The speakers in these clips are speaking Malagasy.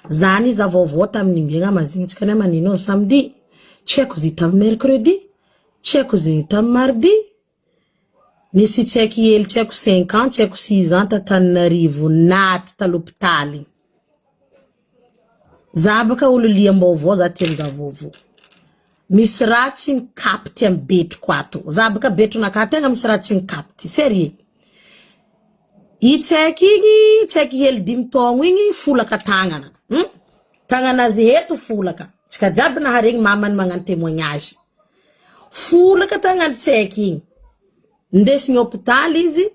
Zany za vovô tamin'ny miagna mazigny tsika na manino samedi. Check zy tam mercredi. Check zy tam mardi. Nisy check hely check 5 ans, check 6 ans Tananarivo naty ta l'hôpitaly. Za baka olo liam-baovao za tia za vovô. Misy raha tsy mikapty am betroko ato. Za baka betronaka tegna misy raha tsy mikapty. Sérieux. I check igny, check hely 10 taogno igny folaka tagnana. Tagnana zy eto folaka. Tsika jiaby naharegny mamany magnano témoignage. Folaka tagnana check igny. Ndesigny hôpitaly izy.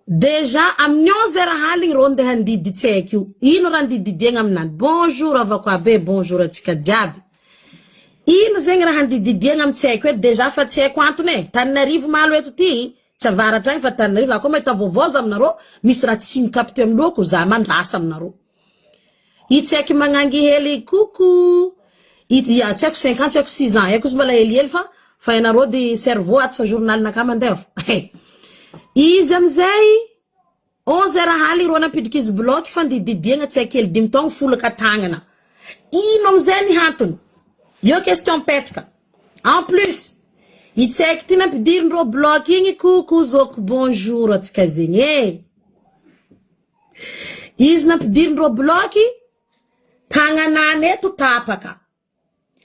Déjà amin'ny 11h haligny ro ndeha handidy check io. Ino raha handididiagna aminany? Bonjour avako abe, bonjour atsika jiaby. Ino zegny raha handididiagna am check io? Déjà fa check antony. Tananarivo malo eto ty. Chavaratra igny fa Tananarivo ako mahita vovoza aminarô, misy raha tsy mikapty amin'loko za mandrasa aminarô. I check magnangy hely coucou. Ya check 50 check 6 ans. Eko mbala hely fa enarô di cerveau ato fa journal naka mandefo. Izy amzay 11h haly ro napidiky izy block fa ndididiagna check hely 10 taogno folaka tagnana. Ino amzay ny hantony? Yo question petraka. En plus, i check ty napidirindrô block igny coucou zoko bonjour atsika zegny. Izy napidirindrô block tagnanany eto tapaka.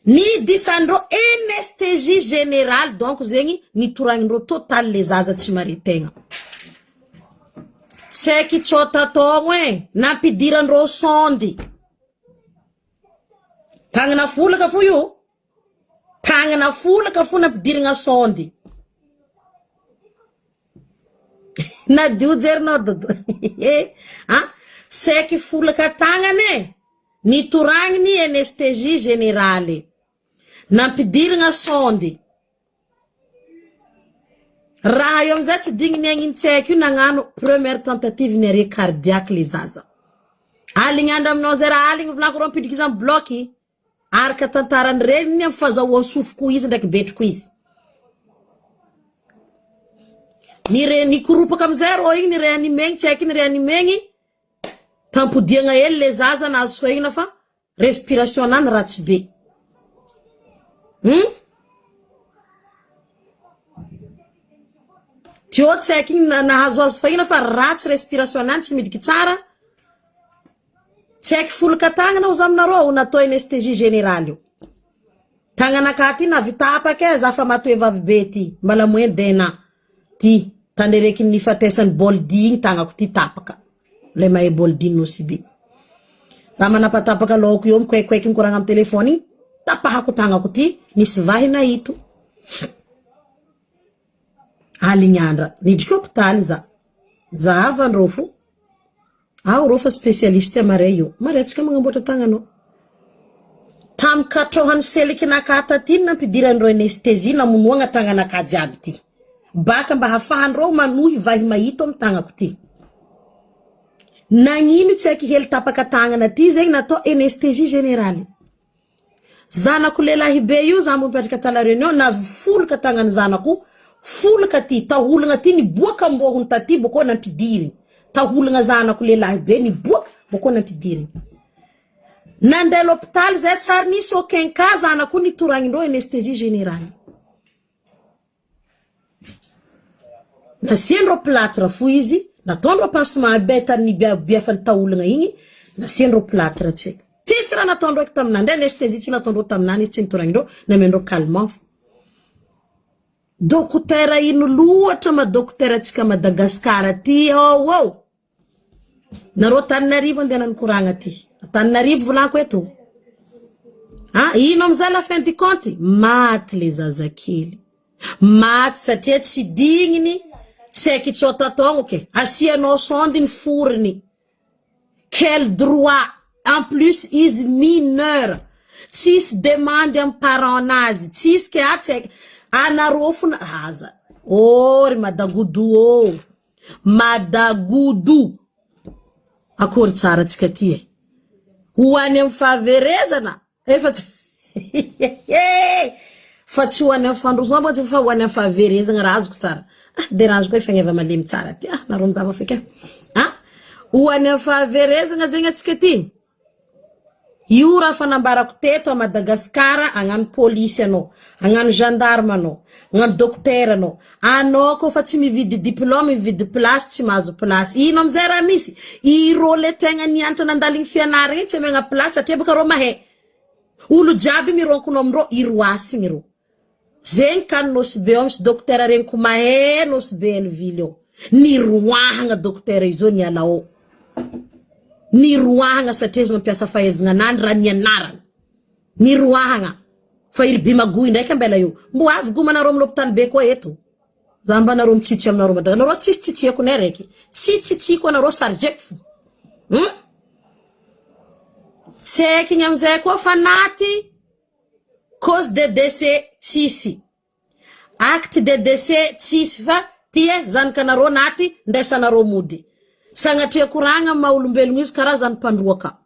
Ni disandro anesthésie générale donc zegny nitoragnin'rô total les zaza tsy maritegna. Check chota togno napidirandrô sondi. Tagnana folaka fo io. Tagnana folaka fo napidiragna sondi. Na diujernô dodo. Check folaka tagnane nitoragny anesthésie générale. Nampidiragna sondi. Raha io amzay tsy digniny agny check io nagnano première tentative ny arrêt cardiaque les zaza. Aligny andro aminao zay raha aligny volako ro mipidiky izy am blocky. Araka tantarany regny am fazahoany sofoko izy ndraiky betroko izy. Nikoropaka amzay ro igny ni réanimegny check ni réanimegny. Tampodiagna hely les zaza nazo soigna fa respiration nany ratsy be. Tio check nahazoazo fahina fa ratsy respiration nany tsy midiky tsara. Check folaka tagnana ozy aminarô natao anesthésie générale io. Tagnana katy navitapaka za fa matoe vavy be ty. Mbala moyen dena ty. Tanereky nifatesany boldy igny tagnako ty tapaka. Le mahe boldy no si be. Za manapatapaka loko io mkwekweky mikoragna am telefony igny. Tapahako tagnako ty nisy vahina ito. Alignandra nidriky hôpitaly za. Zahava andrô fo. Rô fa spécialiste amare io. Mare tsika magnamboatra tagnanao. Tam katrohany seliky nakata ty nampidirandrô anesthésie namonoagna tagnanaka jiaby ty. Baka mba hafahandrô manohy vahy mahito am tagnako ty. Nagnino tseky hely tapaka tagnana ty zegny natao anesthésie générale. Zanako lelahy be io za mipetraka tala réunion na folaka tagnana zanako. Folaka ty tahulagna ty ni boaka mbohony taty boko nampidiriny. Tahulagna zanako lelahy be ni boaka boko nampidiriny. Nandeha l'hôpital zay tsara nisy aucun cas zanako nitoragnin'rô anesthésie générale. Nasiandrô plâtre fo izy, nataondrô pansement be tany biafany tahulagna igny, nasiandrô plâtre tseky. Tsisy raha nataondrô taminandre anesthésie tsy nataondrô taminany tsy nitoragnin'rô namendrô calmant fo. Dokotera ino loatra ma dokotera tsika Madagascar ty Narô Tananarivo andeha nankoragna ty. Tananarivo volako eto. Ino amzay la fin du compte? Maty le zazakely. Maty satria tsy digniny tseky tsota togno ke. Asianao sondi ny foriny. Quel droit? En plus is mineur. Tsisy demande am parent-nazy. Tsisy ke atsek. Anarô fona haza. Ry Madagoudou Madagoudou. Akory tsara tsika ty Hoany am faverezana. Fa tsy hoany am fandrosoana fa hoany am faverezana raha azoko tsara. Derange koa fagneva malemy tsara ty. Naromdava feka. Hoany am faverezana zegny atsika ty. io raha fanambarako teto a Madagasikara agnano police anao, agnano gendarme anao, agnano dokotera anao. Anao ko fa tsy mividy diplôme, mividy place tsy mahazo place. Ino amizay raha misy? Iro le tegna nianatra nandaligny fianaragna tsy megna place satria baka ro mahay. Olo jiaby mironkono amindro iroasi miro. Zegny kan nosy be omsy dokotera renko mahay nosy be Elville io. Niroahagna dokotera izo ni alao. Niroahagna satria izy mampiasa fahaizagna nany raha nianaragna. Niroahagna. Fa irby magoy ndraiky ambela io. Mbo avy gomanareo amin'ny hôpital be koa eto. Zamba nareo mitsitsy aminareo Madagasikara. Nareo tsisy tsitsiako ne raiky. Tsy tsitsiko anareo sarjeko fo. Tseky amizay koa fa naty cause de décès tsisy. Acte de décès tsisy fa tie zanakanareo naty ndesanareo mody. Sagnatria koragna maolombelogno izy karazany mpandroaka.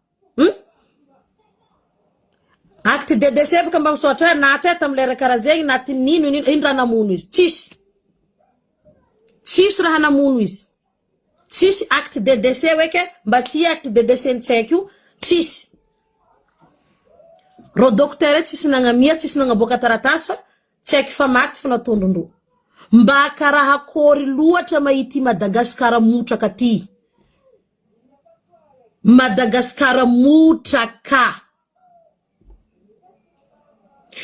Acte de décès baka mba misoatra naty tamilera karaha zegny naty nino raha namono izy. Tsisy. Tsisy raha namono izy. Tsisy acte de décès weke mba tia acte de décès ntsaiky io tsisy. Ro dokotera tsisy nagnamia tsisy nagnaboaka taratasy tsaiky fa maty fa natondrondro. Mba karaha kory loatra mahity Madagasikara motraka ty. Madagasikara motraka.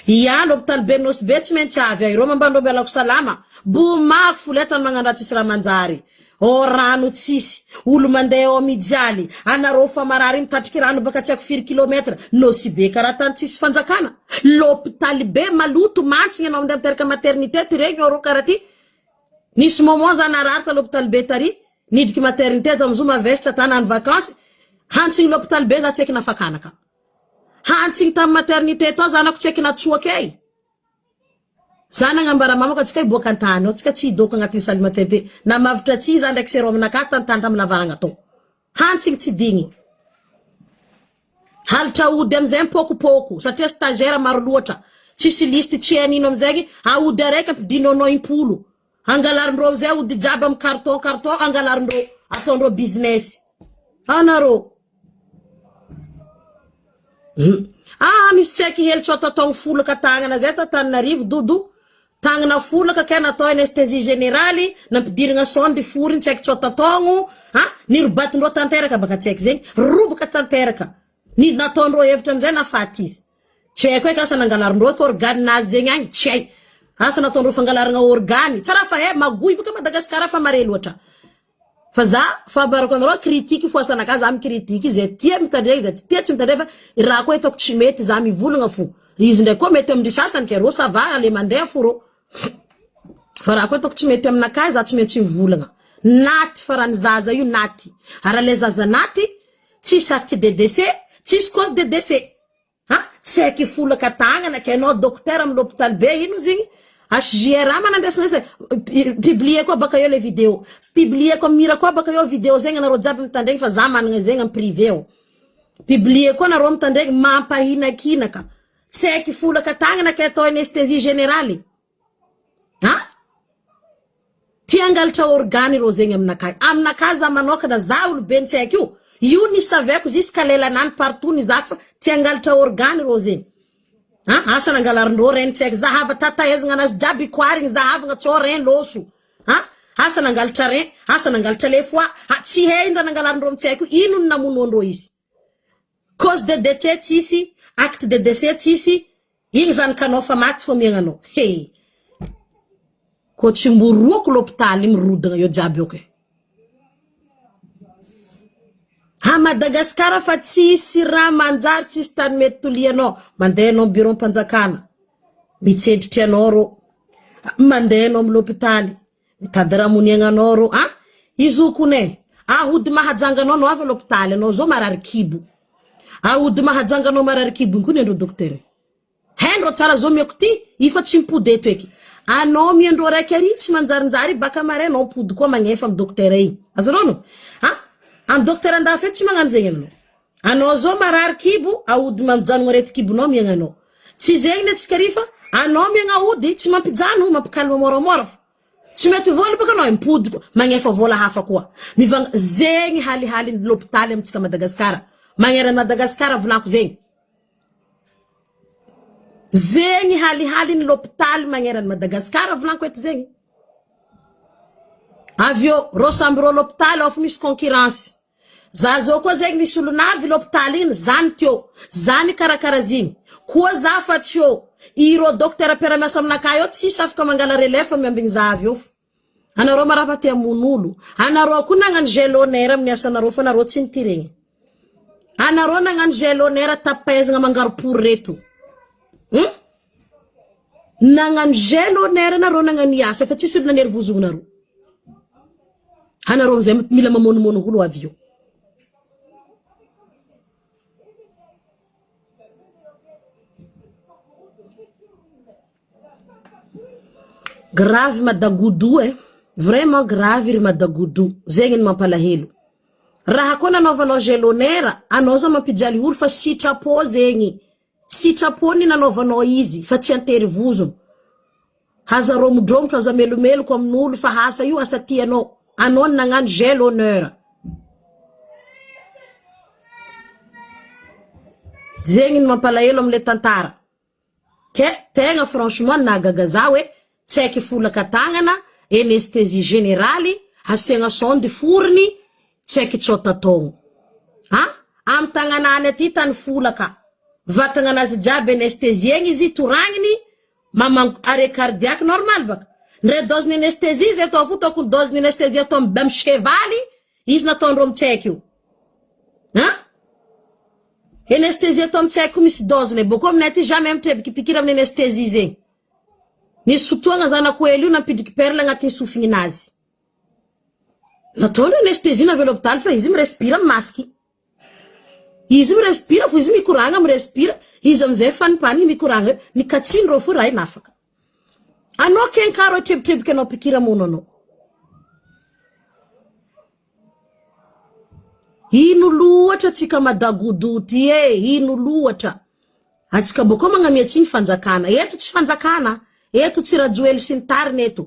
Ia l'hôpital be nosy be tsy maintsy avy iro mambandro mialako salama. Bomako fuletany magnano tsisy raha manjary. O rano tsisy, olo mandeha o mijaly, anareo fa marary mitatriky rano baka tsy ako 4 kilometra, nosy be karaha tany tsisy fanjakana. L'hôpital be maloto mantsy anao mandeha miteraka maternité regny oro karaha ty. Nisy moment zana rarata l'hôpital be tary, nidriky maternité tamzo mavesitra tana en vacances, hantsing l'hôpital be za tseky nafakanaka. Hantsing tam maternité to zanako tseky natsoakay. Zana ngambara mamako tsika iboaka antany, tsika tsy idoko agnaty salle maternité. Na mavitra tsy za ndraiky serom nakata tantanta amina varagna to. Hantsing tsy digny. Halitra ody amizay poko satria stagiaire maro loatra. Tsisy liste tsy anino amizay aody araiky ampidinonao impolo. Angalarindro amizay ody jiaby am carton angalarindro ataondro business. Anaro. Misy tseky hely tsota tong folaka tagnana zay ta Tananarivo dudu. Tagnana folaka kay natao anesthésie générale, nampidiragna sonde foriny tseky tsota tongo, nirobatindro tanteraka baka tseky zegny, robaka tanteraka. Ni nataondro hevitra amizay nafaty izy. Tsy haiko hoe asa nangalarindro ko organe nazy zegny agny, tsy hay. Asa nataondro fangalaragna organe, tsara fa magoy baka Madagasikara fa mare loatra. Fa za fambarako anareo critique fo asanaka za critique zay tia mitandrey zay tia tsy mitandrey fa raha koa hitako tsy mety za mivolagna fo. Izy ndray koa mety amindry sasany ke ro ça va le mandeha fo ro. Fa raha koa hitako tsy mety aminakahy za tsy maintsy mivolagna. Naty farany zaza io naty. Ara le zaza naty, tsisy acte de décès, tsisy cause de décès. Tsy haiko folaka tagnana ke anao docteur am l'hôpital be ino zegny? HJR manandesana se publier ko baka yo le vidéo. Publier ko mira ko baka yo vidéo zegny anaro jiaby mitandregny fa za managna zegny am privé o. Publier ko anaro mitandregny mampahinakinaka. Tsy haiko folaka tagnana ke atao anesthésie générale. Tiangalatra organe ro zegny aminakahy. Aminakahy za manokana za olo be tsy haiko io ni saveko jusqu'à lelanany partout ni zaka fa tiangalatra organe ro zegny. Asa nangalarindro ren tseky zahava tataezagna anazy jiaby koarigny zahavagna tsô ren loso. Asa nangalatra ren, asa nangalatra le foie, tsy haindra nangalarindro mitsaiky ino ny namonondro izy. Cause de décès tsisy, acte de décès tsisy, igny zany kanao fa maty fo miagnanao. Ko tsy mboroako l'hôpital mirodagna io jiaby io ke. Madagasikara fa tsisy raha manjary tsisy tany mety tolianao. Mandeha anao bureau mpanjakana. Mitsedritry anao ro. Mandeha anao amin'ny l'hôpitaly. Mitady raha moniagnanao ro. Izo kone. Ahody mahajanganao no avy l'hôpitaly anao zo marary kibo. Ahody mahajanganao marary kibo kone andro dokotera. Hendro tsara zo miako ty, ifa tsy mipody eto eky. Anao miandro raiky ary tsy manjarinjary baka mare anao mipody koa magnefa amin'ny dokotera igny. Azarono? An dokotera andafy tsy magnano zegny anao. Anao zo marary kibo, ahody manjanogno arety kibonao miagnanao. Tsy zegny ne tsika rifa, anao miagna ahody tsy mampijano, mampikalma moramora fa. Tsy mety vola baka anao mipody koa, magnefa vola hafa koa. Mivagna zegny halihali l'hôpital amitsika Madagasikara. Magneran'ny Madagasikara volako zegny. Zegny hali ny l'hôpital magneran Madagascar volanko eto zegny. Avio rosambro l'hôpital of misy concurrence. Za zo koa zegny misy olo navy l'hôpital iny zany teo. Zany karakaraziny. Koa za fa teo. Iro docteur peramiasa aminaka io tsisy afaka mangala relève miambigny za avio. Anaro marafaty amonolo. Anaro koa nagnano gelonnaire amin'ny asanaro fa anaro tsy nitiregny. Anaro nagnano gelonnaire tapezagna mangaro-por reto. Nagnano gelonnaire anaro nagnano iasa fa tsisy olo na nervozognaro. Anaro amizay mila mamonomono olo avio. Grave Madagoudou vraiment grave ry Madagoudou. Zegny ny mampalahelo. Raha koa nanaovanao gelonnaire, anao za mampijaly olo fa sitrapo zegny. Sitrapo ny nanaovanao izy fa tsy antery vozony. Haza romodromotra aza melomelo ko amin'olo fa hasa io asa tianao. Anao nagnano gelonnaire. Zegny ny mampalahelo amle tantara. Ke tegna franchement nagaga za hoe tsaiky folaka tagnana, anesthésie générale, asiagna sonde forny, tsaiky tsota togno. Am tagnanany aty tany folaka. Vatagna nazy jiaby anesthésie izy toragniny, mamango arrêt cardiaque normal baka. Ndre dose ny anesthésie zay atao fotoko dose ny anesthésie atao am chevaly, izy nataondro mitsaiky io. Anesthésie atao mitsaiky misy dose le boko aminay aty jamais mitrebikipikira amin'ny anesthésie zegny. Misy fotoagna zanako hely io nampidriky perle agnatin'ny sofigny nazy. Nataondro anesthésie na l'hôpital fa izy mirespira masky. Izy mirespira fo izy mikoragna mirespira, izy amizay fanipany mikoragna, ni katsiny ro fo raha nafaka. Anao kenkaro trebitrebiky anao pikira mono anao. Ino loatra tsika Madagoudou ty ino loatra. Atsika boko magnamia tsiny fanjakana. Eto tsy fanjakana. Eto tsy rajoely sy ny tariny eto.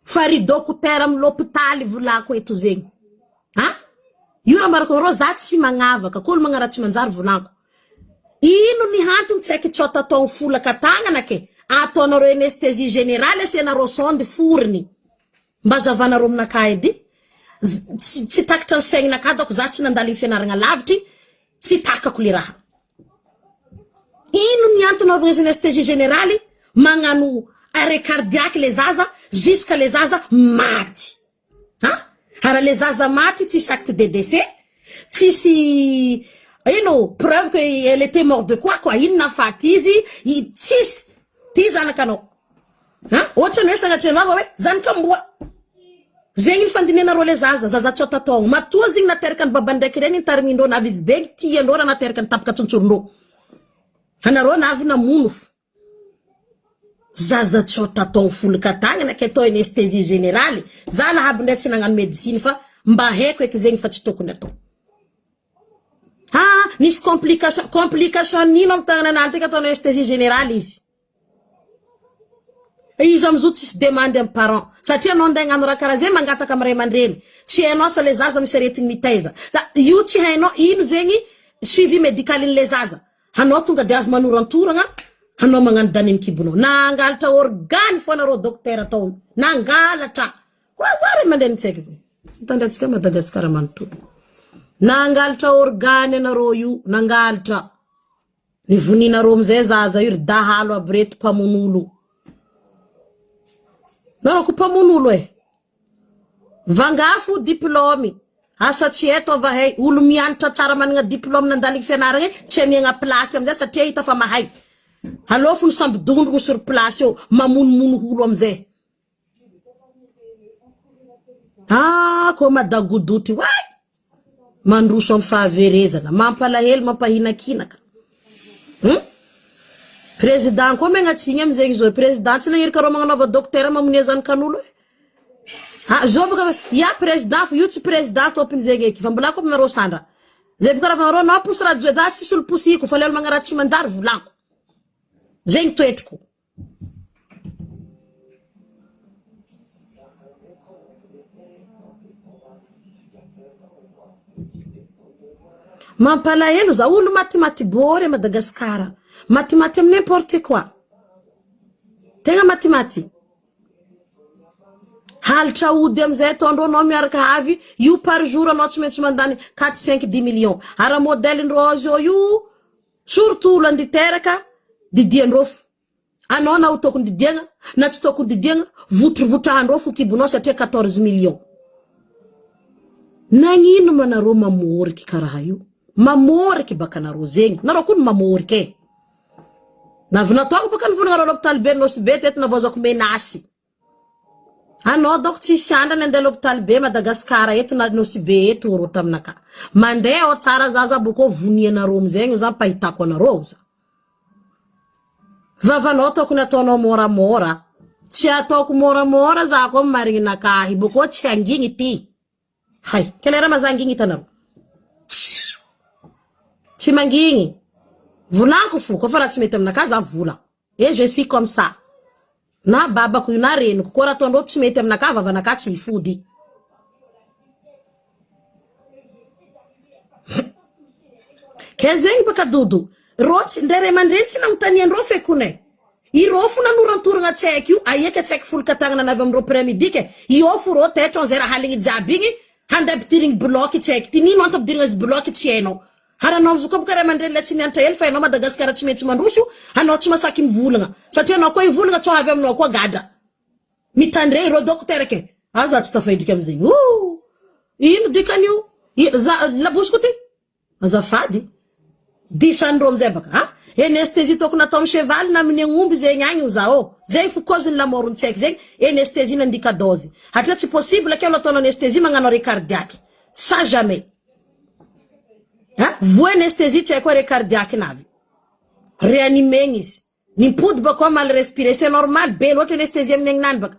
Fa ry dokotera amin'ny l'hôpital volako eto zegny. Io raha marako ro za tsy magnavaka. Kolo magnaratsy manjary volako. Ino ny hantony tsaiky tsota tao folaka tagnana ke. Ataonaro anesthésie générale asianaro sonde forny. Mba zavanaro aminaka edy. Tsy takatra ny saignanaka doko za tsy nandalo ny fianaragna lavitry. Tsy takako le raha. Ino ny antony anaovagna anesthésie générale? Magnano arrêt cardiaque les zaza, jusqu'à les zaza maty. Ara les zaza maty, tsisy acte de décès, tsisy, preuve qu'elle était morte de quoi, ino nafaty izy, tsisy, ty zanakanao. Ohatra ny hoe sagnatria hoe, zanaka amboa. Zegny ny fandinenareo le zaza tsota taogno. Matoa zegny nateraka ny babany ndraiky reny tarimindreo navy izy begny tiandreo raha nateraka ny tapaka tsontsorondreo. Anareo navy namono fo. Zaza tsota tao folaka tagnana ke atao anesthésie générale. Za lahaby ndray tsy nagnano médecine fa mba haiko eky zegny fa tsy tokony atao. Nisy complication nino am tagnananany tika atao anesthésie générale izy. Izy amizao tsisy demande am parent. Satria anao nday hagnano raha karaha zay mangataka am ray aman-dreny. Tsy hainao sa le zaza misy aretigny mitaiza. Io tsy hainao ino zegny suivi médical le zaza. Hanao tonga de avy manorantoragna, hanao magnano daniny kibonao. Nangalatra organe fo anareo docteur atao. Nangalatra. Koa zare mandeha tsaiky zegny. Tandratsika Madagascar manontolo. Nangalatra organe anareo io, nangalatra. Ny voninareo amizay zaza io dahalo aby reto mpamonolo. Nareo ko mpamonolo Vangafo diplôme. Asa tsy eto avahay olo mianatra tsara managna diplôme nandaliny fianaragna tsy amiagna place amizay satria hita fa mahay. Halofo ny samby dondrogno sur place eo mamonomono olo amizay. Ko Madagoudou ty way. Mandroso am fahaverezana, mampalahelo mampahinakinaka. Président ko megnatsiny amizay zo président tsy nangirika ro magnanova docteur mamonia zanakan'olo zo baka ya président io tsy président topiny zegny eky fa mbola ko aminareo sandra zay baka raha vanareo nao posy radio za tsy solo posiko fa lelo magnaratsy manjary volako zegny toetriko. Mampalahelo za olo maty bory Madagascar. Maty n'importe quoi. Tegna maty. Haltra ody amizay tondro anao miaraka avy, io par jour anao tsy maintsy mandany 4-5-10 millions. Ara modèle rose io, surtout landiteraka, didian-drofo. Anao na tokony didiagna, na tsy tokony didiagna, votrovotrahan-drô fo kibonao satria 14 millions. Nagnino manarô mamoriky karaha io? Mamoriky baka narô zegny. Narô koa mamoriky. Navinataoko baka nivolagna l'hôpital be nosy be teto navozako menasy. Anao donc tsy siandrany andeha l'hôpital be Madagascar eto na nosy be eto oro taminaka. Mandeha o tsara zaza boko vonianarô amizegny za pahitako anarô za. Vavanao tokony ataonao moramora. Tsy ataoko moramora za ko marigny nakahy boko tsy hangigny ty. Hay, kelera mazangigny tanarô. Tsy mangigny. Volanko fo, ko fa raha tsy mety aminaka za vola. Et je suis comme ça. Na babako io na reniko, ko raha ataonao tsy mety aminaka vavanaka tsy ifody. Kezegny baka dodo. Rotsy ndere mandreny tsy namotanian-drô fekone. I rofu nanuranturanga tsaiky io, ayeka tsaiky folo katagnana navy amrô premidike. I ofu ro tetron zay raha haligny jiaby igny, hande ampidirigny bloky tsaiky. Ty nino anta ampidirigny azy bloky tsy hainao. Haranao amizao koa bokare mandreny le tsy miantra hely fa enao Madagasikara tsy maintsy mandroso, anao tsy masaky mivolagna. Satria anao koa ivolagna tsao avy aminao koa gadra. Mitandre ro dokotera ke. Aza tsy tafaidriky amizegny. Ino dikan'io? Labosiko ty. Azafady. Disandro amizay baka, ha? Anesthésie tokony atao amin'ny cheval na amin'ny aomby zegny agny zao. Zay fo cause-ny la mort tsaiky zegny, anesthésie nandika dose. Hatria tsy possible ke ataonao anesthésie magnano arrêt cardiaque. Ça jamais. Ha? Vo anesthésie tsy haiko arrêt cardiaque navy. Réanimegny izy. Nimpody bako mal respirer, c'est normal be loatra anesthésie amin'ny agninany baka.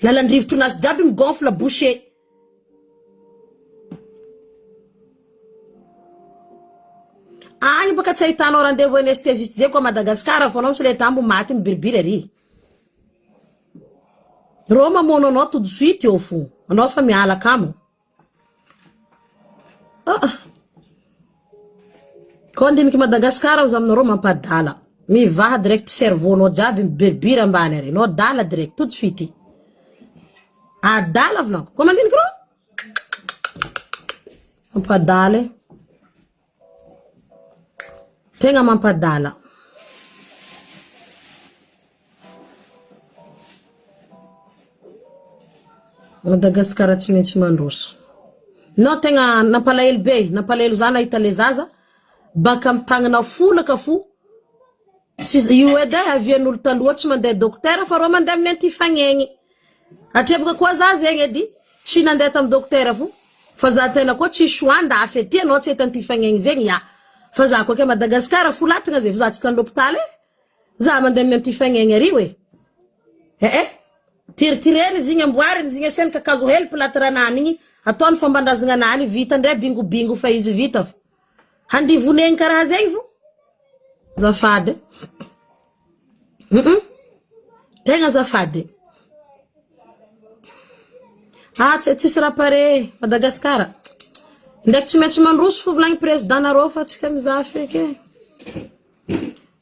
Lalandrivotro nazy jiaby migonfle bouché. Agny baka tsy ahitanao rendez-vous anesthésiste zay koa Madagascar fa anao tsy le tambo maty mibiribiry ary. Rô mamono anao tout de suite eo fo. Anao fa miala kamo. Koa andiniky Madagascar za aminarô mampadala. Mivaha direct cerveau anao jiaby mibiribiry ambany ary. Anao dala direct tout de suite. Adala vlanko. Koa mandiniky rô? Mampadala. Tenga mampadala. Madagascar tsy maintsy mandroso. No tenga nampalahelo be, nampalahelo za nahita le zaza, baka amitagnana folaka fo. Io edy avian'olo taloha tsy mandeha dokotera fa rô mandeha amin'ny antifagnegny. Atrebaka koa za zegny edy, tsy nandeha tam dokotera fo. Fa za tena koa tsy choanda afety anao tsy eto antifagnegny zegny ya. Fa za koa ke Madagascar fulatagna zay, fa za tsy tan l'hôpital za mandeha amin'ny antifagnegny ary we. Tiritireny zigny amboariny zigny aseny kakazo hely pilatranany igny, ataony fambandrazagna nany, vita ndray bingo fa izy vita fo. Handivonegny karaha zegny fo. Zafady. Tegna zafady. Tsisy raha pare Madagascar. Ndraiky tsy maintsy mandroso fo volagny président narô fa tsika mizaha feky.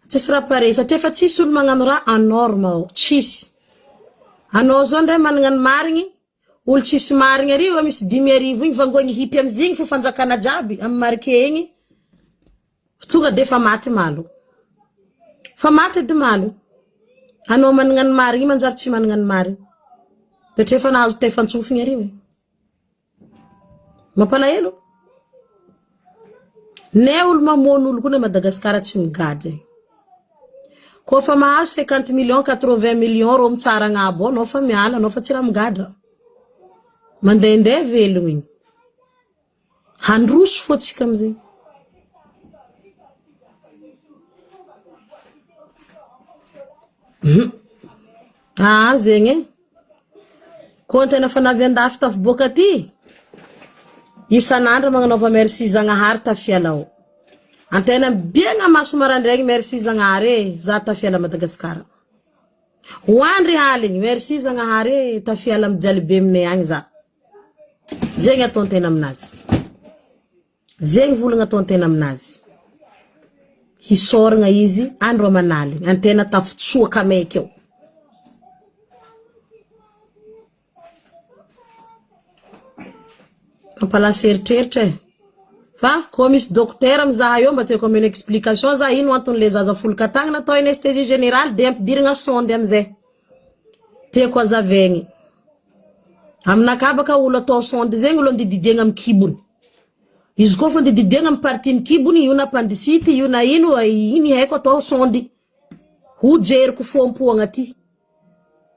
Tsisy raha pare satria fa tsisy olo magnano raha en norme ao, tsisy. Anao zao ndray managna ny marigny, olo tsisy marigny ary io misy 10,000 igny vangoigny hipy amizigny fo fanjakana jiaby amin'ny marike igny. Tonga de fa maty malo. Fa maty edy malo. Anao managna ny marigny manjary tsy managna ny marigny. Satria fa nahazo tefantsofigny ary we. Mampalahelo. Ne olo mamono olo koa Madagascar tsy migadra. Ko fa mahazo 50 millions 80 millions ro mitsara agnabo anao fa miala anao fa tsy raha migadra. Mandehandeha velogny igny. Handroso fo tsika amizay. Zegny. Ko antena fa navy andafy tafy boka ty. Isanandro magnanova merci Zagnahary tafialao. Antena biagna maso marandregny merci Zagnahary za tafiala Madagascar. Hoandry haligny merci Zagnahary tafiala mijaly be aminay agny za. Zegny ataon-tena aminazy. Zegny volagna ataon-tena aminazy. Hisoragna izy andro manaligny. Antena tafitsoaka maiky eo. Ampalaseritreritry fa koa misy dokotera mizaha eo mba te comme une explication za ino antony le zaza foloka tagnana atao anesthésie générale de ampidiragna sonde amizay teko azavegny aminaka baka olo atao sonde zegny olo ndididiagna am kibony izy koa fa ndididiagna am partie kibony io na appendicite io na ino haiko atao sonde ho jeriko fompo agnaty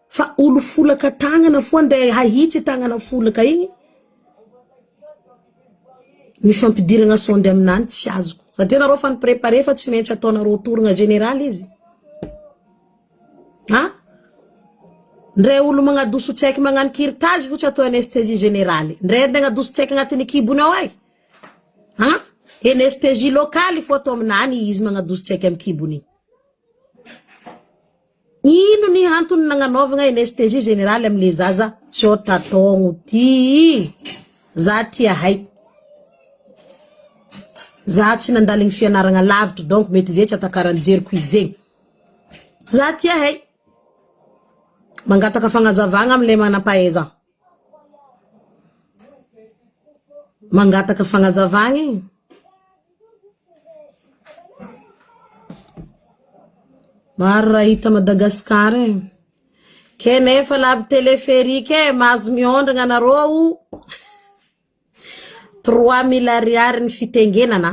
fa olo folaka tagnana fo ande hahitsy tagnana folaka igny mifampidiragna sonde aminany tsy azoko satria nareo fa niprépare fa tsy maintsy ataonareo tourna général izy ha ndre olo magnadoso tsaiky magnano kirtage fotsy atao anesthésie générale ndre magnadoso tsaiky agnatiny kibony ao ay ha anesthésie locale fo atao aminany izy magnadoso tsaiky am kibony ino ni antony nagnanaovagna anesthésie générale amle zaza tsy otatogno ty za tia hay za tsy nandaligny fianaragna lavitra donc mety zay tsy atakaran'ny jeriko izegny za tia hay mangataka fagnazavagna amle manampaeza mangataka fagnazavagna maro raha hita Madagascar ke nefa labo téléphérique mahazo miondragna anareo 3000 ariary ny fitengenana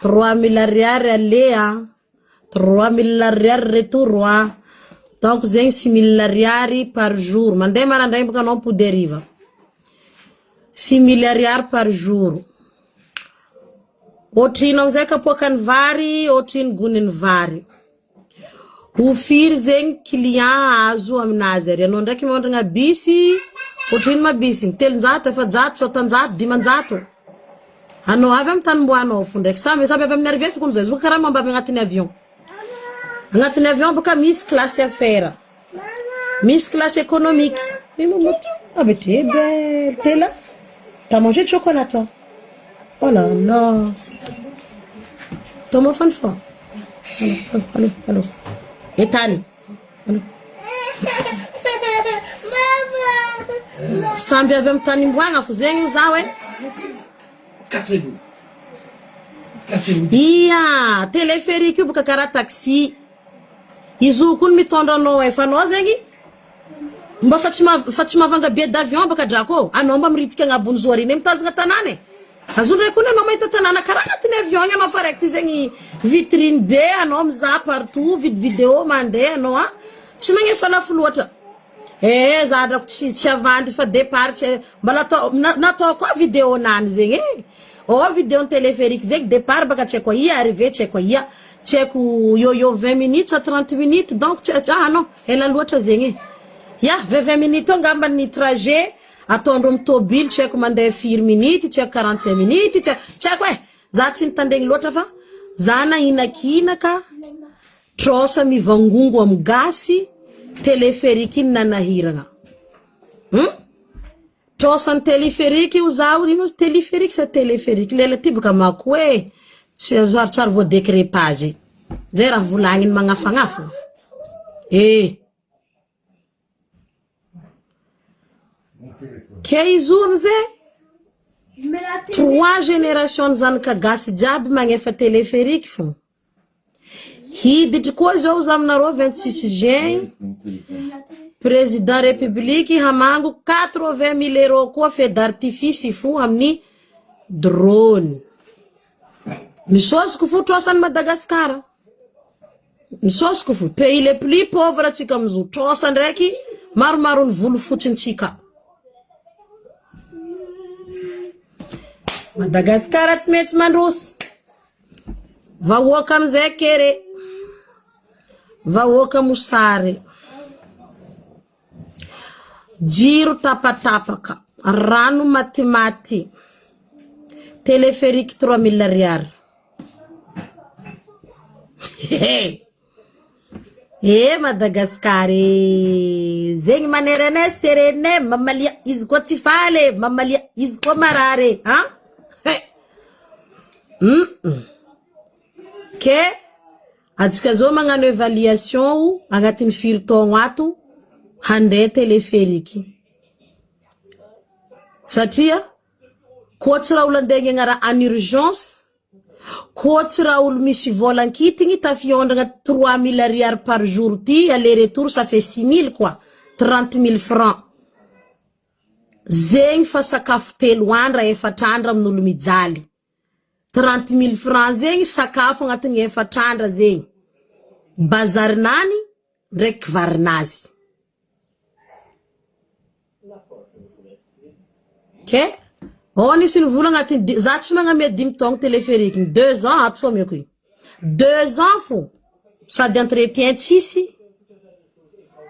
3000 ariary alea 3000 ariary retour donc zegny 6000 ariary par jour mandeha marandray baka anao poderiva 6000 ariary par jour otrino amizay kapoakany vary otrino goniny vary ofiry zegny client azo aminazy ary anao ndraiky mondragna bisi otrino mabisi 300 400 600 500 anao avy am tany mboanao fo ndraiky samy avy amin'ny arrivé fokony zay zuka karaha mambavy agnatiny avion baka misy classe affaires misy classe économique mais mamoto ah tu es belle t'es là t'as mangé de chocolat toi oh là là ton enfant fort allô Etani allô samby avy am tany mboagna fo zegny zaho iya téléphérique io baka karaha taxi izo kun mitondra anao fa anao zegny mba fa tsy mavanga billet d'avion baka drako anao mba miritika agnabony zoariny mitazagna tanany azondray kun anao mahita tanana karaha agnatiny avion anao fa raiky zegny vitrine be anao mizaha partout vidéo mandeha anao tsy magnefa lafo loatra za drako tsy avandy fa départ mbala natao koa vidéo nany zegny vidéo téléphérique zegny départ baka tsy quoi arrivé tsy quoi tsy yo 20 minutes à 30 minutes donc non ela loatra zegny ya 20 minutes ngambany trajet atondro motobile tsy mandeha 4 minutes tsy 45 minutes tsy za tsy nitandegny loatra fa za na inakinaka trosa mivangongo am gasy téléphérique nanahiragna trosa téléphérique io zaho ino téléphérique sa téléphérique lela ty baka mako tsy tsara vo décrépage zay raha volagniny magnafagnafa ke izo amizay 3 génération zanaka gasy jiaby magnefa téléphérique fo hiditry koa zao zaminareo 26 juin président république hamango 80 000 euros koa fait d'artifice fo amin'ny drone misosiko fo trosany Madagascar misosiko fo pays les plus pauvres tsika mizo trosa ndraiky maromaro ny volo fotsintsika Madagascar tsy maintsy mandroso vahoaka amizay kere vahoaka mosary jiro tapatapaka rano matimati téléphérique 3000 ariary Madagascar zegny manerana serene mamalia izy ko tsy fale mamalia izy ko marare ke atsika zo magnano évaluation agnatiny firtogno ato hande téléphérique satria Koatra raha olo andeha agnara en urgence. Koatra raha olo misy volan-kitigny tafiondragna 3000 ariary par jour ty, aller-retour ça fait 6000 quoi. 30 000 francs. Zegny fa sakafo 3 andro efatra andro amin'olo mijaly. 30 000 francs zegny sakafo agnatin'ny 4 andro zegny. Bazarinany ndraiky varinazy. Okay? Oh, nisy ny vola agnatin'ny za tsy magnamia 10 taogno téléphérique 2 ans ato amiako io. 2 ans fo. Sady entretien tsisy.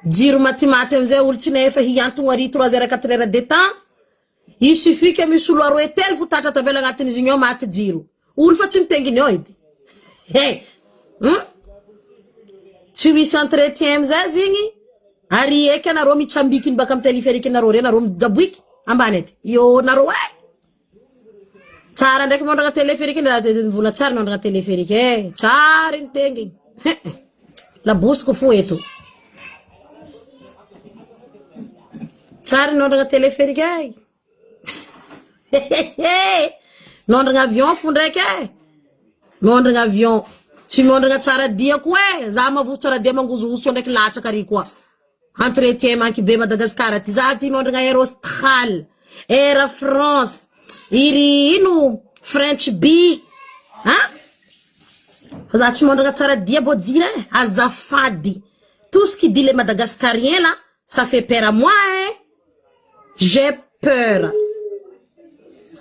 Jiro matimaty amizay olo tsy nefa hiantogno ary 3 heures 4 heures de temps. Il suffit que misy olo aroe telo fo tatra tavela agnatin'izy igny ao maty jiro. Olo fa tsy mitenginy ao edy. Hey. Tsy misy entretien amizay zegny. Ary eky anareo mitsambikiny baka amy téléphérique anareo re anareo mijaboiky ambany ety. Yo nareo tsara ndraiky mondragna téléphérique ndraha vola tsara mondragna téléphérique tsara ny tenginy. La bosiko fo eto. Tsara mondragna téléphérique. Mondragna avion fo ndraiky mondragna avion. Tsy mondragna tsara dia koa za mavozo tsara dia mangozozo ndraiky latsaka ary koa. Entretien manky be Madagascar ty za ty mondragna Air Austral, Air France, iry ino French Bee. Za tsy mondragna tsara dia bodira azafady. Tout ce qui dit les Madagascariens là, ça fait peur à moi J'ai peur.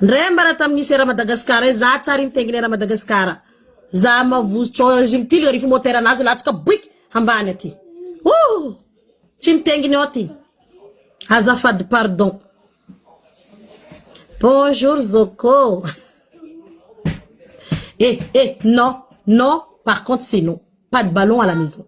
Ndrembara tamin'ny sera Madagascar za tsara mitenginy era Madagascar. Za mavozo tsô jimtily rifu moteur anazy latsaka bouik ambany aty. Tsy mitenginy ao ty. Azafady pardon. Bonjour Zoko. Non, non, par contre c'est non. Pas de ballon à la maison.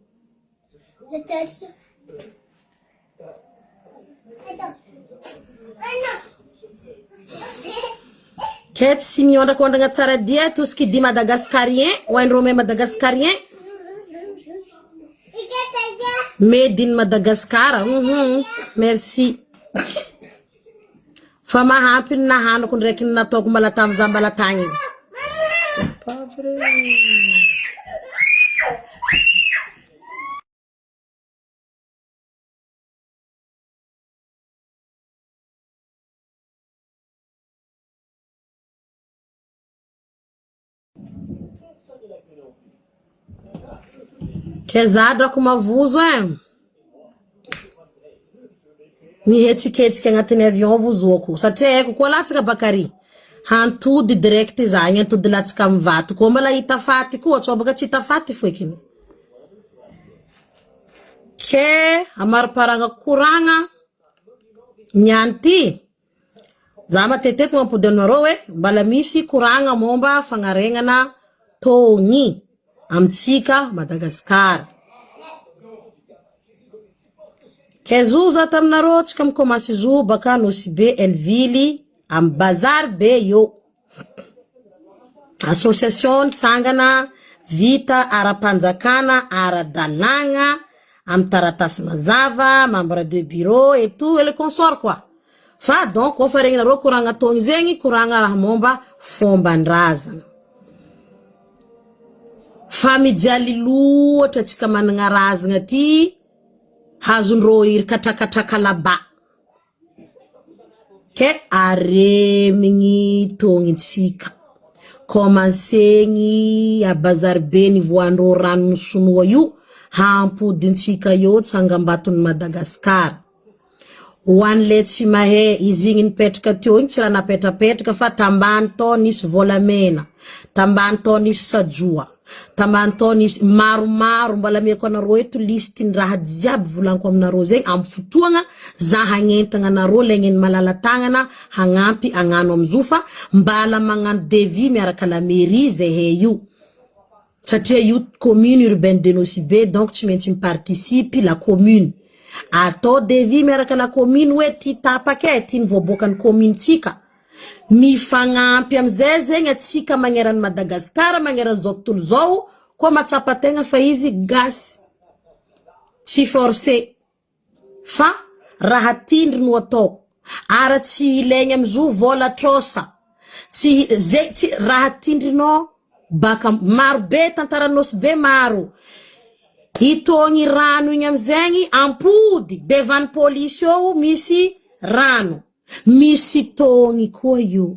Qu'est-ce Simeon da kondragna tsara dia tout ce qui dit Madagascarien ou un romain Madagascarien made in Madagascar. Merci. Fa mahampy na hanako ndraiky nataoko malatamy za malatagny. Kezadra ko mavozo mihetsiketsiky agnatin'ny avion vozoko satria haiko koa latsaka bakary hantody direct za hantody latsaka amy vato koa mbala hita faty koa tsô baka tsy hita faty foikiny ke amariparagna koragna nyanty za matetetika mampody anareo mbala misy koragna momba fagnaregnana togny amtsika Madagascar. Kezo za taminareo tsika mikomansy zo baka nosy be Elvily am bazar be yo. Association tsangana vita ara-panjakana ara-dalagna am taratasy mazava, membre de bureau et tout et le consort quoi. Fa donc ofa regninareo koragna togny zegny koragna raha momba fomban-drazana. Famijaly loatra tsika managna razagna ty hazondreo iry katrakatraka laba. Ke aremigny tognitsika. Komansegny a bazar be nivoandreo rano nosonoa io hampodintsika io tsangambaton'ny Madagascar. Hoan'le tsy mahe izy igny nipetraka teo igny tsy raha napetrapetraka fa tambany tao nisy volamena, tambany tao nisy sajoa. Tamantonis maromaro mbala miako anareo eto listin raha jiaby volanko aminareo zegny am fotoagna za hagnentagna anareo legneny malala-tagnana hagnampy agnano amzufa mbala magnano devis miaraka la mairie zay he io satria io commune urbaine de Nosy-Be donc tsy maintsy miparticipe la commune atao devis miaraka la commune hoe ty tapaka ty nivoabokany commune tsika mifagnampy amizay zegny atsika magneran'ny Madagascar magneran'ny zao tontolo zao koa matsapa tegna fa izy gasy tsy forcé fa raha tindry no atao ara tsy ilaigny amzo vola trosa tsy raha tindrinao baka maro be tantaranosy be maro itony rano igny amzegny ampody devant police io misy rano misy togny koa io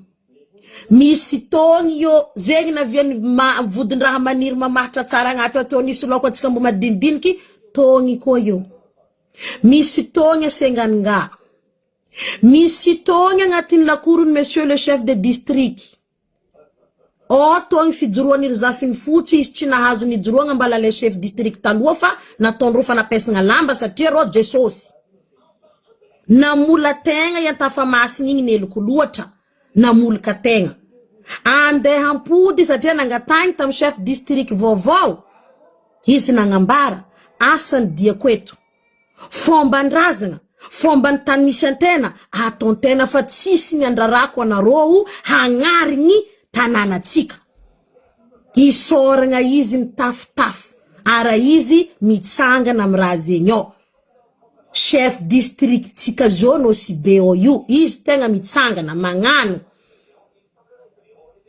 misy togny io zegny naviany vodin-draha maniry mamahatra tsara agnaty atao nisy loko atsika mbo madinidiniky togny koa io misy togny asenganinga misy togny agnatin'ny lakorony monsieur le chef de district togny fijoroany zafiny fotsy izy tsy nahazo ny joroagna mbala le chef district taloha fa nataondro fa napesagna lamba satria ro jesosy namola tegna iantafamasiny igny neloko loatra namolaka tegna andeha ampody satria nangatagny tam chef district vaovao izy nagnambara asany diako eto fomban-drazagna fomba ny tany misy antena ataon-tena fa tsisy miandrarako anareo hagnarigny tananatsika isoragna izy mitafotafo ara izy mitsangana am raha zegny ao chef district tsika zone aussi beo io izy tegna mitsangana magnano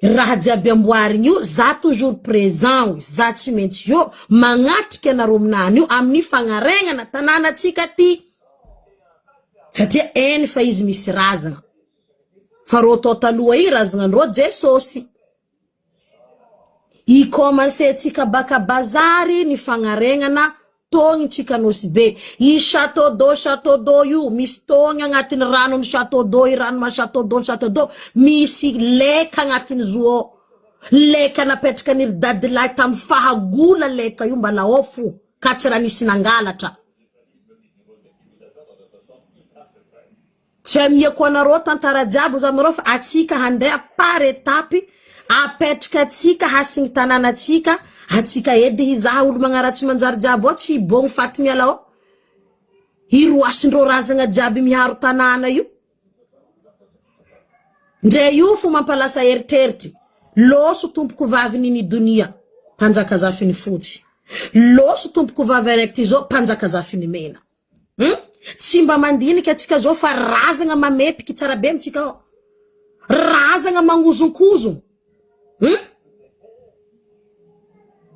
raha jiaby amboarigny io za toujours présent za tsy maintsy io magnatrika anareo aminany io amin'ny fagnaregnana tananatsika ty satria eny fa izy misy razagna fa ro tao taloha igny razagnandreo jesosy i commencé tsika baka bazary ny fagnaregnana togny tsika nosy be i château d'eau io misy togny agnatin'ny rano ny château d'eau i rano ma château d'eau misy leka agnatin'ny zo leka napetraka ny dadilahy tam fahagola leka io mbala ofo ka tsy raha nisy nangalatra tsy amiako anareo tantara jiaby zamareo fa atsika handeha par étape apetraka atsika hasigny tananatsika atsika edy hizaha olo magnaratsy manjary jiaby ao tsy bogny faty miala ao iroasindreo razagna jiaby miharo tanana io ndre io fo mampalasa eritreritry loso tompoko vaviny ny dunia panjaka zafiny fotsy loso tompoko vavy araiky zao panjaka zafiny mena tsy mba mandinika atsika zao fa razagna mamepiky tsara be amitsika ao razagna mangozonkozo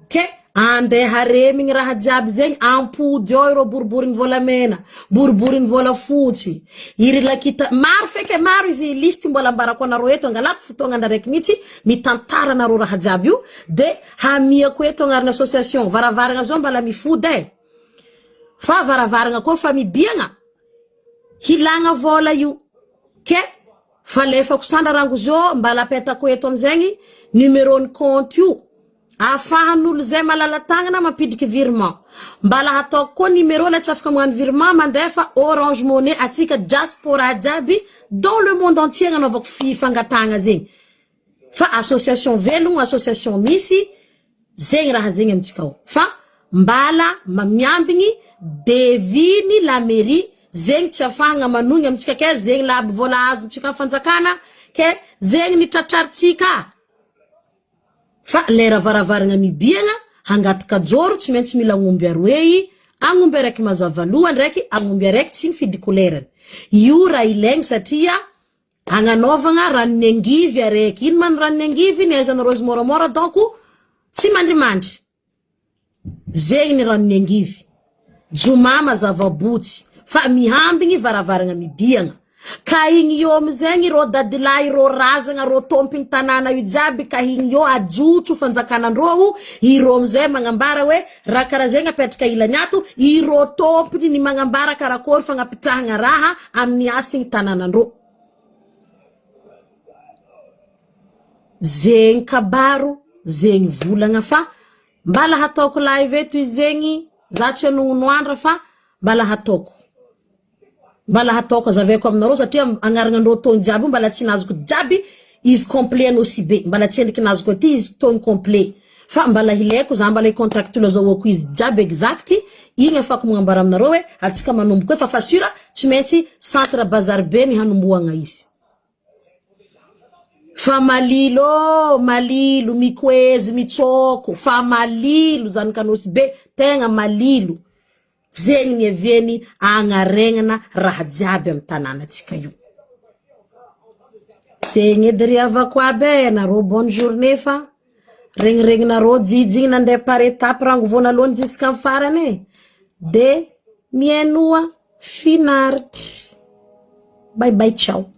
ke andeha remigny raha jiaby zegny ampody ao iro boribory volamena boribory vola fotsy iry lakita maro feke maro izy liste mbola ambarako anareo eto angalako fotoagna ndraiky mitsy mitantara anareo raha jiaby io de hamiako eto agnarana association varavaragna zao mbala mifody fa varavaragna koa fa mibiagna hilagna vola io ke fa lefako sandra rango zo mbala petako eto amzegny numéro ny compte io afahan'olo zay malala tagnana mampidiky virement mbala hataoko koa numéro la tsy afaka magnano virement mandefa Orange Money atsika diaspora jiaby dans le monde entier gnanaovako fifangatagna zegny fa association velogno association misy zegny raha zegny amitsika ao fa mbala miambigny deviny la mairie zegny tsy afahagna manogny amitsika ke zegny la aby vola azo tsika fanjakana ke zegny ny tratraritsika fa lera varavaragna mibiagna hangataka joro tsy maintsy mila agnomby aroe agnomby araiky mazavaloa ndraiky agnomby araiky tsy mifidy kolerany io raha ilaigny satria agnanovagna ranony angivy araiky ino man ranony angivy ny aizanareo izy moramora donc tsy mandrimandry zegny ny ranony angivy jomama zavabotsy fa mihambigny varavaragna mibiagna ka igny io amzegny ro dadilahy ro razagna ro tompiny tanana io jiaby ka igny io ajotso fanjakanandreo iro amzay magnambara hoe raha karaha zegny apetraka ilany ato iro tompiny ny magnambara karakory fagnapitrahagna raha amin'ny asigny tananandreo zegny kabaro zegny volagna fa mbala hataoko live eto izy zegny za tsy anognoandra fa mbala hataoko azaveko aminareo satria agnaranandreo togny jiaby mbala tsy nazoko jiaby izy complet anao si be mbala tsy endriky nazoko ty izy togny complet fa mbala hilaiko za mbala i-contactule azahoako izy jiaby exact igny afako magnambara aminareo hoe atsika manomboka fa fasura tsy maintsy centre bazar be ny hanomboagna izy fa malilo mikoezy mitsoko fa malilo zanakanosy be tegna malilo zegny ny aviany agnaregnana raha jiaby amy tananatsika io Zegny edy riavako aby narô bonne journée fa regny narô jijigny nandeha par étape rango vonalohany jusqu'à farany de mienoa finaritry. Bye bye, ciao.